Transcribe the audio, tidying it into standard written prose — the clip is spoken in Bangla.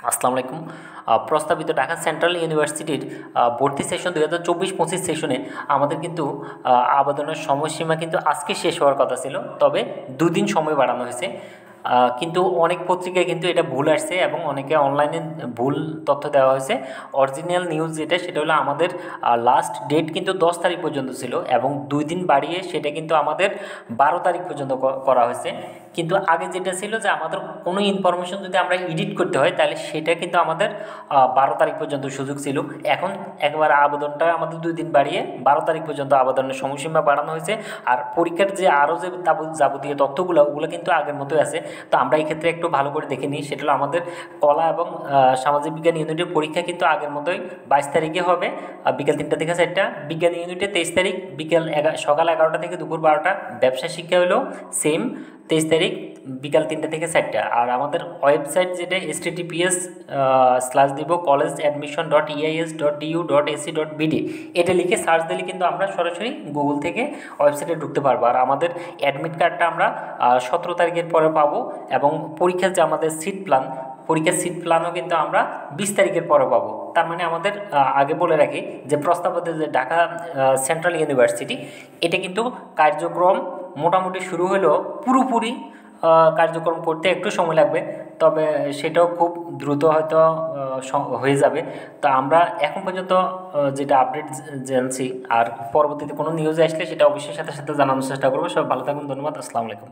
আসসালামু আলাইকুম। প্রস্তাবিত ঢাকা সেন্ট্রাল ইউনিভার্সিটির ভর্তি সেশন 2024-25 সেশনে আমাদের কিন্তু আবেদনের সময়সীমা কিন্তু আজকে শেষ হওয়ার কথা ছিল, তবে দুদিন সময় বাড়ানো হয়েছে। কিন্তু অনেক পত্রিকায় কিন্তু এটা ভুল আসছে এবং অনেকে অনলাইনে ভুল তথ্য দেওয়া হয়েছে। অরিজিনাল নিউজ যেটা সেটা হলো আমাদের লাস্ট ডেট কিন্তু 10 তারিখ পর্যন্ত ছিল এবং 2 দিন বাড়িয়ে সেটা কিন্তু আমাদের 12 তারিখ পর্যন্ত করা হয়েছে। কিন্তু আগে যেটা ছিল যে আমাদের কোনো ইনফরমেশন যদি আমরা এডিট করতে হয় তাহলে সেটা কিন্তু আমাদের 12 তারিখ পর্যন্ত সুযোগ ছিল। এখন একবার আবেদনটা আমাদের 2 দিন বাড়িয়ে 12 তারিখ পর্যন্ত আবেদনের সময়সীমা বাড়ানো হয়েছে। আর পরীক্ষার যে আরও যে যাবতীয় তথ্যগুলো ওগুলো কিন্তু আগের মতোই আছে। তো আমরা এই ক্ষেত্রে একটু ভালো করে দেখে নিই, সেটা হলো আমাদের কলা এবং সামাজিক বিজ্ঞান ইউনিটের পরীক্ষা কিন্তু আগের মতোই 22 তারিখে হবে, বিকেল 3টা থেকে 4টা। বিজ্ঞান ইউনিটে 23 তারিখ সকাল 11টা থেকে দুপুর 12টা। ব্যবসা শিক্ষা হলো সেম 23 তারিখ বিকাল 3টা থেকে 4টা। আর আমাদের ওয়েবসাইট যেটা https://college.admission.eis.du.ac.bd, এটা লিখে সার্চ দিলে কিন্তু আমরা সরাসরি গুগল থেকে ওয়েবসাইটে ঢুকতে পারবো। আর আমাদের অ্যাডমিট কার্ডটা আমরা 17 তারিখের পরে পাবো এবং পরীক্ষার যে আমাদের পরীক্ষার সিট প্ল্যানও কিন্তু আমরা 20 তারিখের পরে পাবো। তার মানে আমাদের আগে বলে রাখি যে প্রস্তাবিত যে ঢাকা সেন্ট্রাল ইউনিভার্সিটি, এটা কিন্তু কার্যক্রম মোটামুটি শুরু হলেও পুরোপুরি কার্যক্রম করতে একটু সময় লাগবে, তবে সেটাও খুব দ্রুত হয়তো হয়ে যাবে। তো আমরা এখন পর্যন্ত যেটা আপডেট জানছি, আর পরবর্তীতে কোনো নিউজ আসলে সেটা অবশ্যই সাথে সাথে জানানোর চেষ্টা করবো। সব ভালো থাকুন, ধন্যবাদ, আসসালামু আলাইকুম।